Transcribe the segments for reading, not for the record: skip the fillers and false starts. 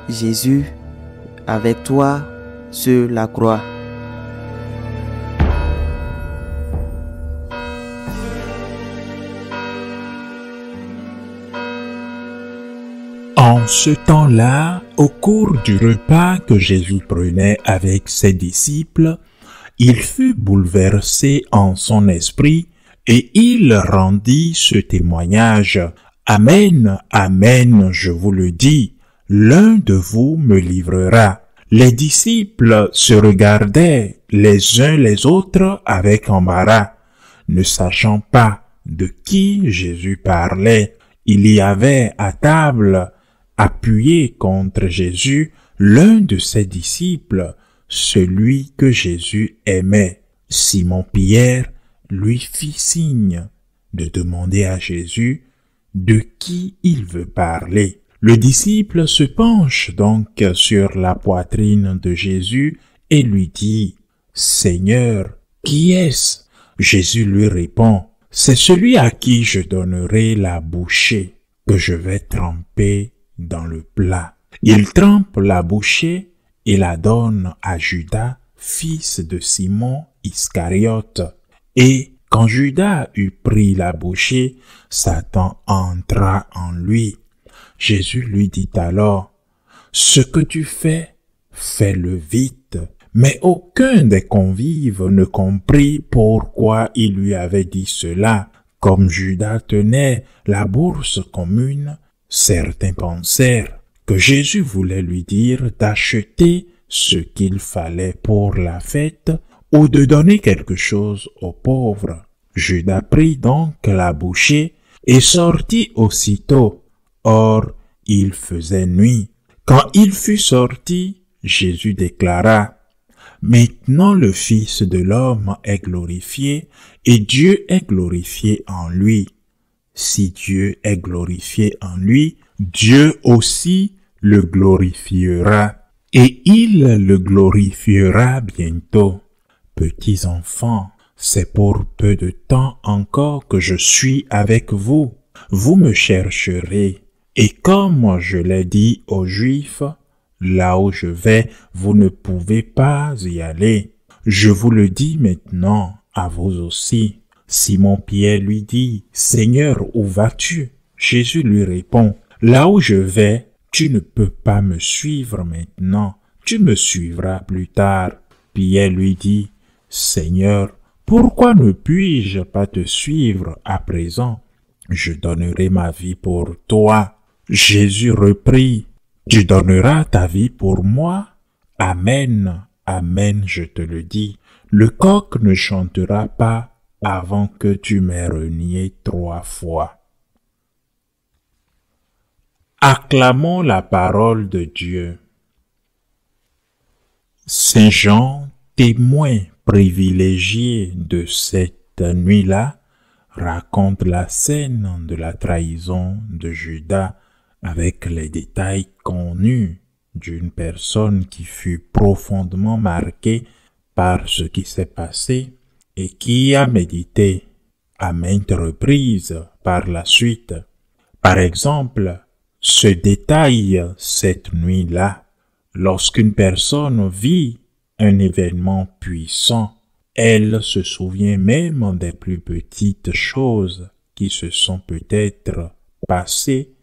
Jésus, avec toi sur la croix. En ce temps-là, au cours du repas que Jésus prenait avec ses disciples, il fut bouleversé en son esprit et il rendit ce témoignage. Amen, amen, je vous le dis, l'un de vous me livrera. Les disciples se regardaient les uns les autres avec embarras, ne sachant pas de qui Jésus parlait. Il y avait à table, appuyé contre Jésus, l'un de ses disciples, celui que Jésus aimait. Simon-Pierre lui fit signe de demander à Jésus de qui il veut parler. Le disciple se penche donc sur la poitrine de Jésus et lui dit « Seigneur, qui est-ce » Jésus lui répond « C'est celui à qui je donnerai la bouchée que je vais tremper dans le plat. » Il trempe la bouchée et la donne à Judas, fils de Simon Iscariote. Et quand Judas eut pris la bouchée, Satan entra en lui. Jésus lui dit alors, « Ce que tu fais, fais-le vite. » Mais aucun des convives ne comprit pourquoi il lui avait dit cela. Comme Judas tenait la bourse commune, certains pensèrent que Jésus voulait lui dire d'acheter ce qu'il fallait pour la fête ou de donner quelque chose aux pauvres. Judas prit donc la bouchée et sortit aussitôt. Or, il faisait nuit. Quand il fut sorti, Jésus déclara « Maintenant le Fils de l'homme est glorifié et Dieu est glorifié en lui. Si Dieu est glorifié en lui, Dieu aussi le glorifiera et il le glorifiera bientôt. Petits enfants, c'est pour peu de temps encore que je suis avec vous. Vous me chercherez. Et comme je l'ai dit aux Juifs, là où je vais, vous ne pouvez pas y aller. Je vous le dis maintenant à vous aussi. Simon-Pierre lui dit, « Seigneur, où vas-tu » Jésus lui répond, « Là où je vais, tu ne peux pas me suivre maintenant, tu me suivras plus tard. » Pierre lui dit, « Seigneur, pourquoi ne puis-je pas te suivre à présent? Je donnerai ma vie pour toi. » Jésus reprit, « Tu donneras ta vie pour moi? Amen, amen, je te le dis. Le coq ne chantera pas avant que tu m'aies renié 3 fois. » Acclamons la parole de Dieu. Saint Jean, témoin privilégié de cette nuit-là, raconte la scène de la trahison de Judas avec les détails connus d'une personne qui fut profondément marquée par ce qui s'est passé et qui a médité à maintes reprises par la suite. Par exemple, ce détail cette nuit-là, lorsqu'une personne vit un événement puissant, elle se souvient même des plus petites choses qui se sont peut-être passées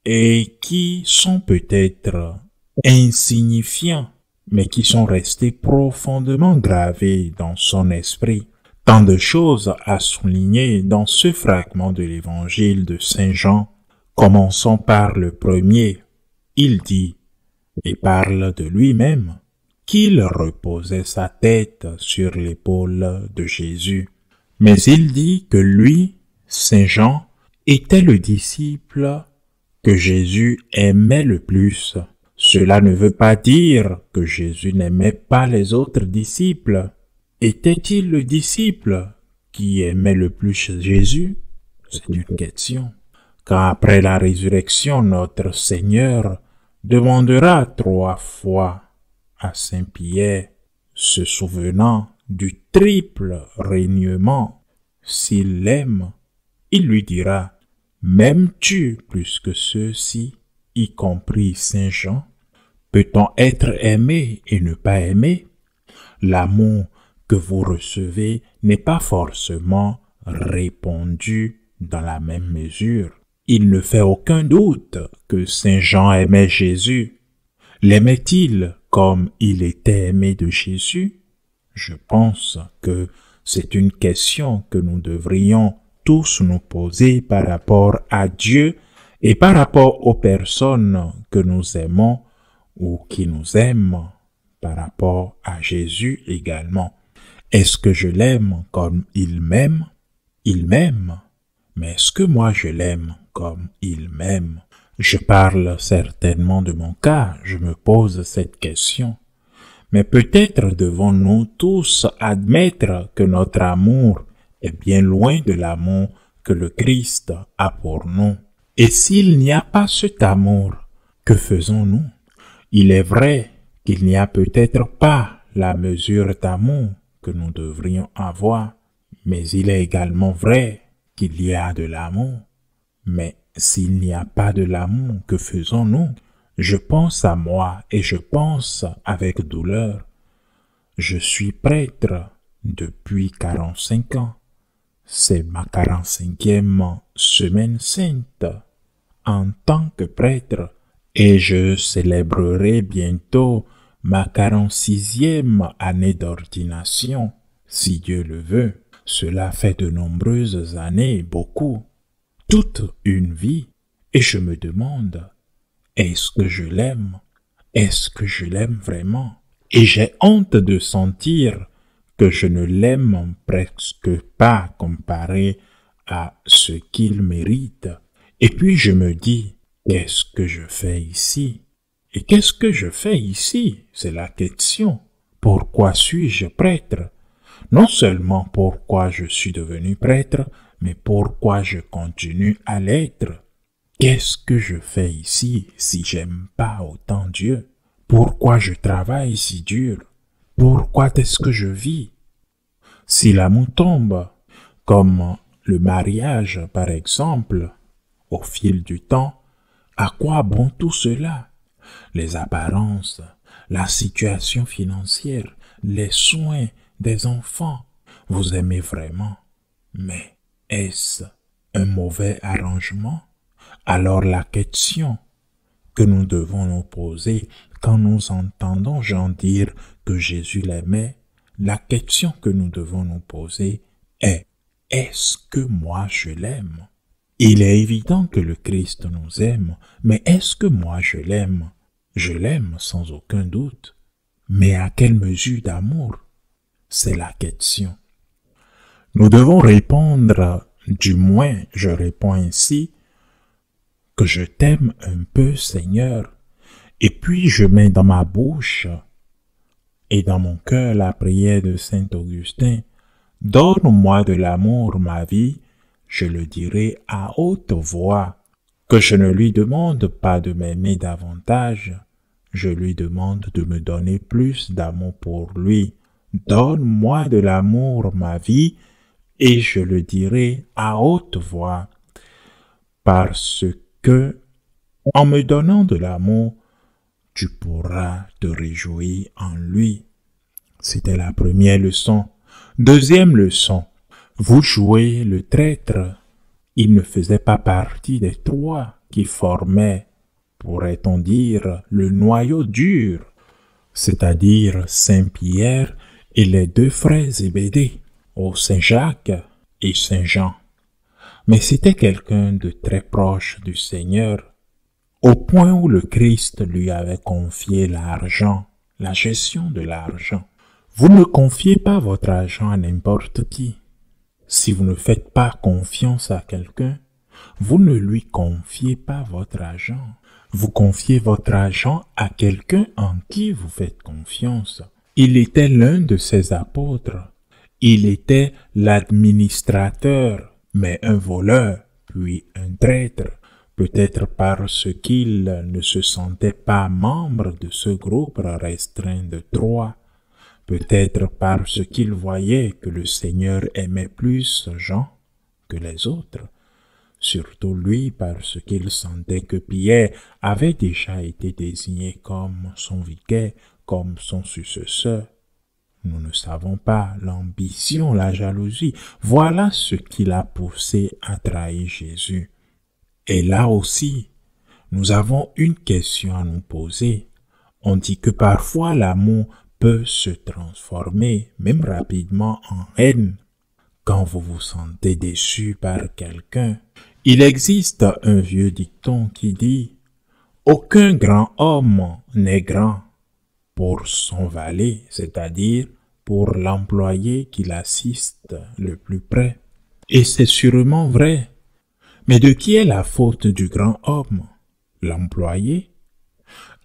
et qui sont peut-être insignifiants, mais qui sont restés profondément gravés dans son esprit. Tant de choses à souligner dans ce fragment de l'évangile de Saint Jean. Commençons par le premier. Il dit, et parle de lui-même, qu'il reposait sa tête sur l'épaule de Jésus. Mais il dit que lui, Saint Jean, était le disciple que Jésus aimait le plus. Cela ne veut pas dire que Jésus n'aimait pas les autres disciples. Était-il le disciple qui aimait le plus Jésus? C'est une question. Car après la résurrection, notre Seigneur demandera 3 fois à Saint Pierre, se souvenant du triple reniement. S'il l'aime, il lui dira, « M'aimes-tu plus que ceux-ci, y compris Saint Jean? Peut-on être aimé et ne pas aimer? L'amour que vous recevez n'est pas forcément répandu dans la même mesure. Il ne fait aucun doute que Saint Jean aimait Jésus. L'aimait-il comme il était aimé de Jésus? Je pense que c'est une question que nous devrions tous nous poser par rapport à Dieu et par rapport aux personnes que nous aimons ou qui nous aiment, par rapport à Jésus également. Est-ce que je l'aime comme il m'aime? Il m'aime. Mais est-ce que moi je l'aime comme il m'aime? Je parle certainement de mon cas, je me pose cette question. Mais peut-être devons-nous tous admettre que notre amour est bien loin de l'amour que le Christ a pour nous. Et s'il n'y a pas cet amour, que faisons-nous? Il est vrai qu'il n'y a peut-être pas la mesure d'amour que nous devrions avoir, mais il est également vrai qu'il y a de l'amour. Mais s'il n'y a pas de l'amour, que faisons-nous? Je pense à moi et je pense avec douleur. Je suis prêtre depuis 45 ans. C'est ma 45e semaine sainte en tant que prêtre et je célébrerai bientôt ma 46e année d'ordination, si Dieu le veut. Cela fait de nombreuses années, beaucoup, toute une vie, et je me demande, est-ce que je l'aime? Est-ce que je l'aime vraiment? Et j'ai honte de sentir que je ne l'aime presque pas comparé à ce qu'il mérite. Et puis je me dis, qu'est-ce que je fais ici? Et qu'est-ce que je fais ici? C'est la question. Pourquoi suis-je prêtre? Non seulement pourquoi je suis devenu prêtre, mais pourquoi je continue à l'être. Qu'est-ce que je fais ici si j'aime pas autant Dieu? Pourquoi je travaille si dur? Pourquoi est-ce que je vis? Si l'amour tombe, comme le mariage par exemple, au fil du temps, à quoi bon tout cela? Les apparences, la situation financière, les soins des enfants. Vous aimez vraiment, mais est-ce un mauvais arrangement? Alors la question que nous devons nous poser quand nous entendons Jean dire que Jésus l'aimait, la question que nous devons nous poser est: est-ce que moi je l'aime? Il est évident que le Christ nous aime, mais est-ce que moi je l'aime? Je l'aime sans aucun doute, mais à quelle mesure d'amour? C'est la question. Nous devons répondre, du moins je réponds ainsi, que je t'aime un peu, Seigneur, et puis je mets dans ma bouche et dans mon cœur la prière de Saint Augustin. Donne-moi de l'amour, ma vie, je le dirai à haute voix, que je ne lui demande pas de m'aimer davantage, je lui demande de me donner plus d'amour pour lui. Donne-moi de l'amour, ma vie, et je le dirai à haute voix, parce que, en me donnant de l'amour, tu pourras te réjouir en lui. C'était la première leçon. Deuxième leçon, vous jouez le traître. Il ne faisait pas partie des trois qui formaient, pourrait-on dire, le noyau dur, c'est-à-dire Saint Pierre et les deux frères Zébédée, Saint Jacques et Saint Jean. Mais c'était quelqu'un de très proche du Seigneur, au point où le Christ lui avait confié l'argent, la gestion de l'argent. Vous ne confiez pas votre argent à n'importe qui. Si vous ne faites pas confiance à quelqu'un, vous ne lui confiez pas votre argent. Vous confiez votre argent à quelqu'un en qui vous faites confiance. Il était l'un de ses apôtres. Il était l'administrateur, mais un voleur, puis un traître. Peut-être parce qu'il ne se sentait pas membre de ce groupe restreint de trois. Peut-être parce qu'il voyait que le Seigneur aimait plus Jean que les autres. surtout lui parce qu'il sentait que Pierre avait déjà été désigné comme son vicaire, comme son successeur. Nous ne savons pas l'ambition, la jalousie. Voilà ce qui l'a poussé à trahir Jésus. Et là aussi, nous avons une question à nous poser. On dit que parfois l'amour peut se transformer, même rapidement, en haine. Quand vous vous sentez déçu par quelqu'un, il existe un vieux dicton qui dit « Aucun grand homme n'est grand pour son valet, c'est-à-dire pour l'employé qui l'assiste le plus près. » Et c'est sûrement vrai. Mais de qui est la faute du grand homme? L'employé?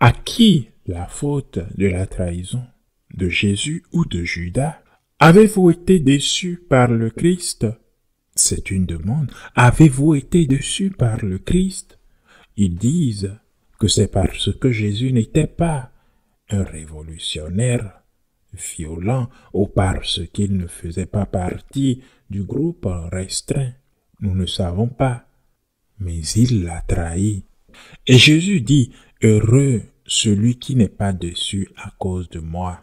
À qui la faute de la trahison? De Jésus ou de Judas? Avez-vous été déçu par le Christ? C'est une demande. Avez-vous été déçu par le Christ? Ils disent que c'est parce que Jésus n'était pas un révolutionnaire violent ou parce qu'il ne faisait pas partie du groupe restreint. Nous ne savons pas, mais il l'a trahi. Et Jésus dit, heureux celui qui n'est pas déçu à cause de moi.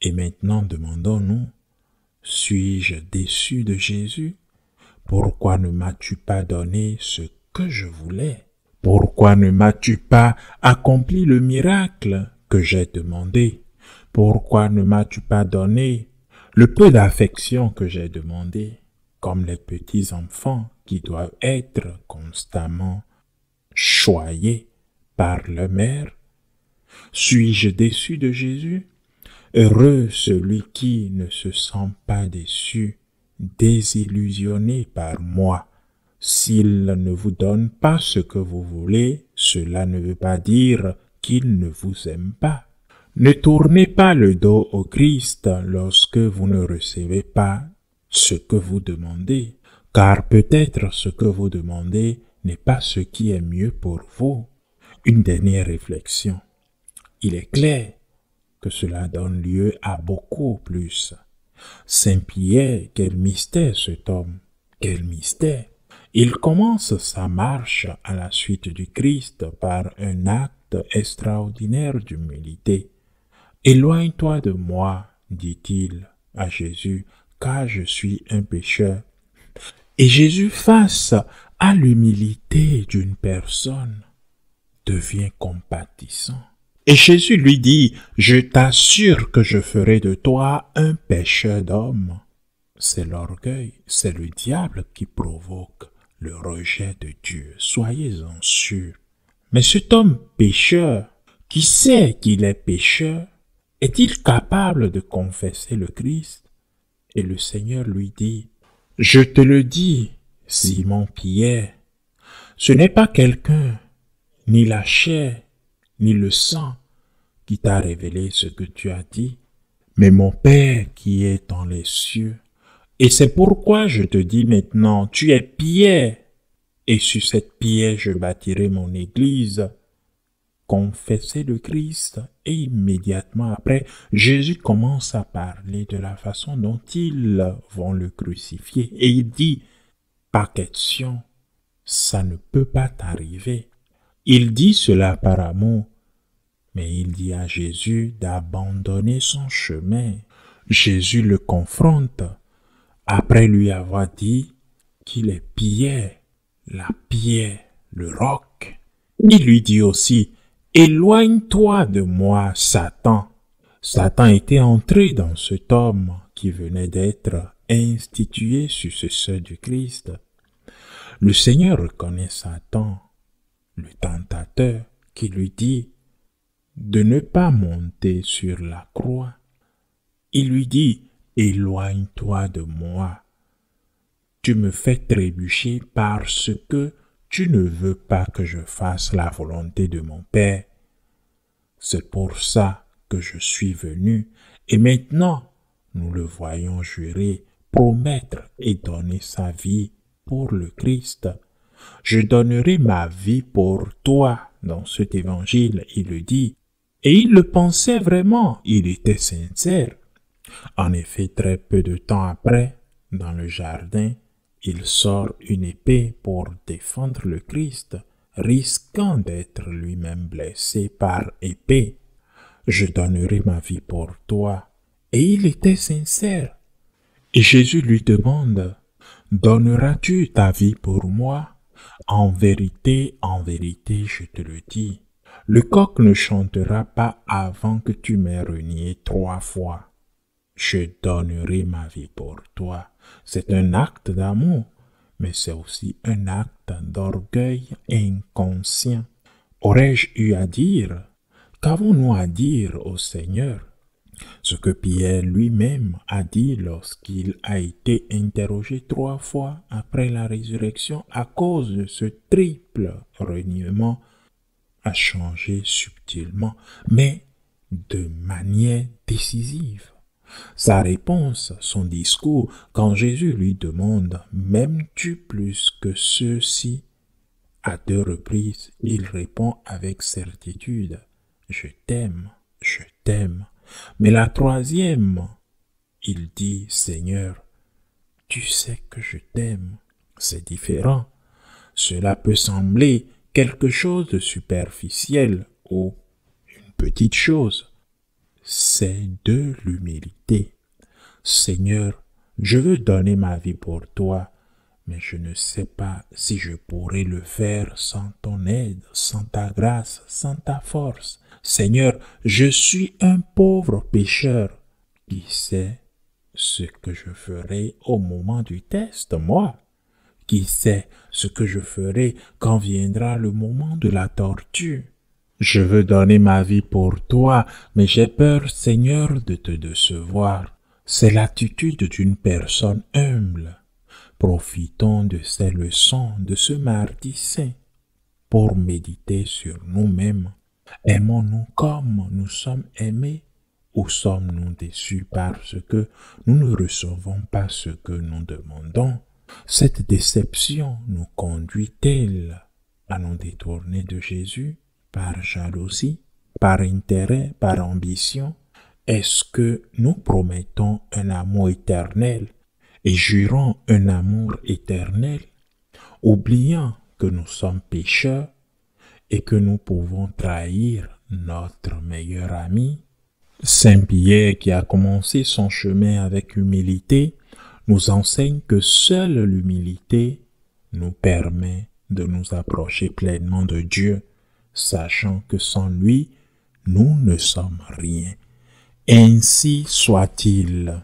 Et maintenant demandons-nous, suis-je déçu de Jésus? Pourquoi ne m'as-tu pas donné ce que je voulais? Pourquoi ne m'as-tu pas accompli le miracle que j'ai demandé? Pourquoi ne m'as-tu pas donné le peu d'affection que j'ai demandé, comme les petits enfants qui doivent être constamment choyés par leur mère? Suis-je déçu de Jésus? Heureux celui qui ne se sent pas déçu, désillusionné par moi. S'il ne vous donne pas ce que vous voulez, cela ne veut pas dire qu'il ne vous aime pas. Ne tournez pas le dos au Christ lorsque vous ne recevez pas ce que vous demandez, car peut-être ce que vous demandez n'est pas ce qui est mieux pour vous. Une dernière réflexion. Il est clair que cela donne lieu à beaucoup plus. Saint Pierre, quel mystère cet homme, quel mystère! Il commence sa marche à la suite du Christ par un acte extraordinaire d'humilité. « Éloigne-toi de moi, dit-il à Jésus, car je suis un pécheur. » Et Jésus, face à l'humilité d'une personne, devient compatissant. Et Jésus lui dit, « Je t'assure que je ferai de toi un pécheur d'hommes. » C'est l'orgueil, c'est le diable qui provoque le rejet de Dieu. Soyez-en sûrs. Mais cet homme pécheur, qui sait qu'il est pécheur, est-il capable de confesser le Christ? Et le Seigneur lui dit, « Je te le dis, Simon Pierre, ce n'est pas quelqu'un, ni la chair, ni le sang, qui t'a révélé ce que tu as dit, mais mon Père qui est dans les cieux. Et c'est pourquoi je te dis maintenant, tu es Pierre, et sur cette pierre je bâtirai mon église. » Confessez le Christ, et immédiatement après, Jésus commence à parler de la façon dont ils vont le crucifier. Et il dit, pas question, ça ne peut pas t'arriver. Il dit cela par amour, mais il dit à Jésus d'abandonner son chemin. Jésus le confronte, après lui avoir dit qu'il est Pierre, la pierre, le roc. Il lui dit aussi, éloigne-toi de moi, Satan. Satan était entré dans cet homme qui venait d'être institué successeur du Christ. Le Seigneur reconnaît Satan, le tentateur, qui lui dit de ne pas monter sur la croix. Il lui dit, éloigne-toi de moi. Tu me fais trébucher parce que tu ne veux pas que je fasse la volonté de mon Père. C'est pour ça que je suis venu. Et maintenant, nous le voyons jurer, promettre et donner sa vie pour le Christ. Je donnerai ma vie pour toi. Dans cet évangile, il le dit. Et il le pensait vraiment, il était sincère. En effet, très peu de temps après, dans le jardin, il sort une épée pour défendre le Christ, risquant d'être lui-même blessé par épée. Je donnerai ma vie pour toi. Et il était sincère. Et Jésus lui demande, donneras-tu ta vie pour moi? En vérité, je te le dis, le coq ne chantera pas avant que tu m'aies renié 3 fois. Je donnerai ma vie pour toi. C'est un acte d'amour, mais c'est aussi un acte d'orgueil inconscient. Aurais-je eu à dire? Qu'avons-nous à dire au Seigneur? Ce que Pierre lui-même a dit lorsqu'il a été interrogé 3 fois après la résurrection à cause de ce triple reniement a changé subtilement, mais de manière décisive. Sa réponse, son discours, quand Jésus lui demande « M'aimes-tu plus que ceux-ci » à 2 reprises, il répond avec certitude « Je t'aime, je t'aime ». Mais la 3e, il dit « Seigneur, tu sais que je t'aime ». C'est différent. Cela peut sembler quelque chose de superficiel ou une petite chose. C'est de l'humilité. Seigneur, je veux donner ma vie pour toi, mais je ne sais pas si je pourrais le faire sans ton aide, sans ta grâce, sans ta force. Seigneur, je suis un pauvre pécheur. Qui sait ce que je ferai au moment du test, moi? Qui sait ce que je ferai quand viendra le moment de la torture? Je veux donner ma vie pour toi, mais j'ai peur, Seigneur, de te décevoir. C'est l'attitude d'une personne humble. Profitons de ces leçons de ce mardi saint pour méditer sur nous-mêmes. Aimons-nous comme nous sommes aimés ou sommes-nous déçus parce que nous ne recevons pas ce que nous demandons? Cette déception nous conduit-elle à nous détourner de Jésus par jalousie, par intérêt, par ambition? Est-ce que nous promettons un amour éternel et jurons un amour éternel, oubliant que nous sommes pécheurs et que nous pouvons trahir notre meilleur ami? Saint Pierre, qui a commencé son chemin avec humilité, nous enseigne que seule l'humilité nous permet de nous approcher pleinement de Dieu, sachant que sans lui, nous ne sommes rien. Ainsi soit-il.